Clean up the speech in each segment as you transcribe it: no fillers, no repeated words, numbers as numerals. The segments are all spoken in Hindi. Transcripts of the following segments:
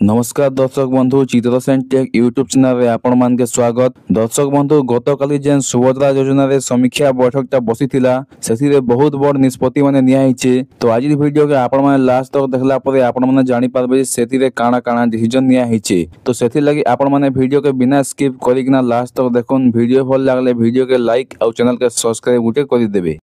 नमस्कार दर्शक बंधु चित्रसेन टेक यूट्यूब चैनल रे आपण मान के स्वागत। दर्शक बंधु गतकाली जेन सुभद्रा योजना रे समीक्षा बैठकटा बसीथिला सेथि बहुत बड़ निष्पत्ति माने निया हिचे। तो आज वीडियो के आपण माने लास्ट तक देखला परे आपण माने जानि पारबे सेथि रे काना काना डिसीजन निया हिचे। तो सेथि लागि आपण माने वीडियो के बिना स्किप करिकना लास्ट तक देखन। वीडियो भल लागले वीडियो के लाइक और चैनल के सब्सक्राइब गुटे करि देबे।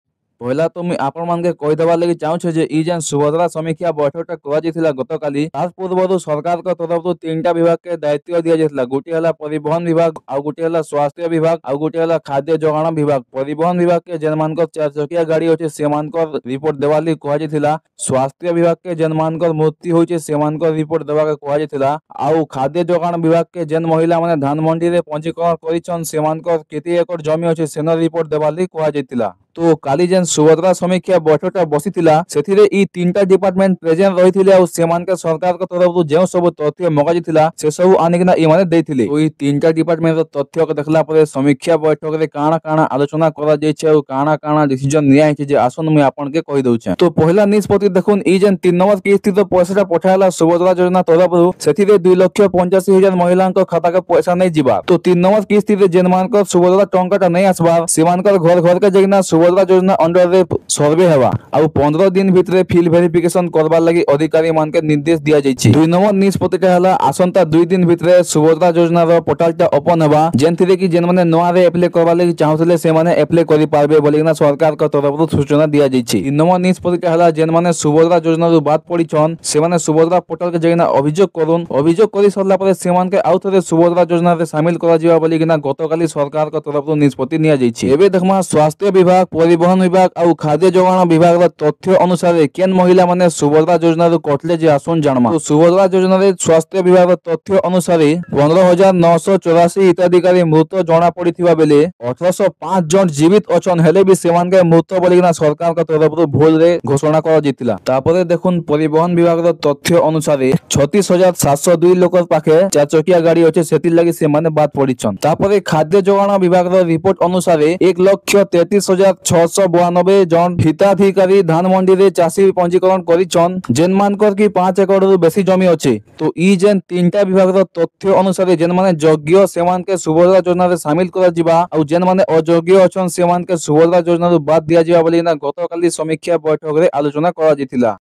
पहला तो मुझे आपण मान के कहि देबा लागि चाहूछे जे ई जेन सुभद्रा समीक्षा बैठकटा करा जेथिला गतकाली तार पूर्व सरकार का तरफ तो तीनटा विभाग के दायित्व दिया जेथिला। गोटे हला परिवहन विभाग आ गोटे हला स्वास्थ्य विभाग आ गोटे हला खाद्य जोगाण विभाग। परिवहन विभाग के जेन मानकर चार चकिया गाड़ी होचे से मानकर रिपोर्ट देवाली कहा जेथिला। स्वास्थ्य विभाग के जेन मानकर मृत्यु होचे से मानकर रिपोर्ट देबा के कहा जेथिला। आ खाद्य जोगाण विभाग के जेन महिला माने धान मंडी रे पंजीकरण करिछन से मानकर केते एकड़ जमी होचे सेनो रिपोर्ट देवाली कहा जेथिला। तो काली जेन सुभद्रा समीक्षा बैठकटा बसीथिला सेथिरे ई तीनटा डिपार्टमेंट प्रेजेंट रहिथिले आ सेमान के सरकार के तरफ जो सब तथ्य मगा जिथिला से सब आनिकना ई माने देथिले। तो ई तीनटा डिपार्टमेंट रो तथ्य के देखला परे समीक्षा बैठक रे काना काना आलोचना करा जायछे और काना काना डिसीजन निया हिचे जे आसन मैं आपन के कहि दउछे। तो पहिला निष्पत्ति देखुन ई जेन 3 नंबर किस्ती तो पैसाटा पठाला सुभद्रा योजना तरफ सेथिरे 2,85,000 महिलांक खाता के पैसा नै जिबा। तो 3 नंबर किस्ती रे जेन मानकर सुभद्रा टंकाटा नै आसबा से मानकर घर घर के जगिना सुभद्रा योजना अंडर रे सर्वे हेबा आ 15 दिन भितरे फील्ड वेरिफिकेशन करबा लागि अधिकारी मान के निर्देश दिया जायछि। 2 नंबर निष्पत्तिटा हला आसंता 2 दिन भितरे सुभद्रा योजना रो पोर्टलटा ओपन हेबा जेनथिरे कि जेन माने नवा रे अप्लाई करबा लागि चाहउथले से माने अप्लाई करि पारबे बोलिना सरकार का तरफ सूचना दिया जायछि। 3 नंबर निष्पत्तिटा हला जेन माने सुभद्रा योजना रो बात पडिछन से माने सुभद्रा पोर्टल के जगिना अभियोग करूम अभियोग करि सरला परे से मान के आउथरे सुभद्रा योजना रे शामिल करा जिबा बोलिना गतकाली सरकार का तरफ निष्पत्ति निया जायछि। एबे देखमा स्वास्थ्य विभाग परिवहन विभाग और खाद्य जोगाण विभाग तथ्य अनुसार केन महिला माने सुभद्रा योजना कटले जे आसुन जानमा। तो सुभद्रा योजना स्वास्थ्य विभाग तथ्य अनुसार 15,984 हिताधिकारी मृत जना पड़िथिबा बेले 1805 जन जीवित अछन हेले भी सेमान के मृत बोलिना सरकार का तरफ भूल रे घोषणा कर जितिला। तापरे देखुन परिवहन विभाग तथ्य अनुसार 36,702 लोक पाखे 4 चकिया गाड़ी अछि सेति लागि से माने बात पड़िछन। तापरे खाद्य जोगाण विभाग रिपोर्ट अनुसार 1,33,692 जन हिताधिकारी धान मंडी रे चासी पंजीकरण करिछन जेन मानकर की 5 एकड़ रु बेसी जमी अछि। तो ई जेन तीनटा विभाग तथ्य अनुसार जेन माने योग्य सेमान के सुभद्रा योजना रे शामिल करा जिबा और जेन माने अयोग्य अछन सेमान के सुभद्रा योजना रो बात दिया जिबा बोली ना गतकाली समीक्षा बैठक रे आलोचना करा जितिला।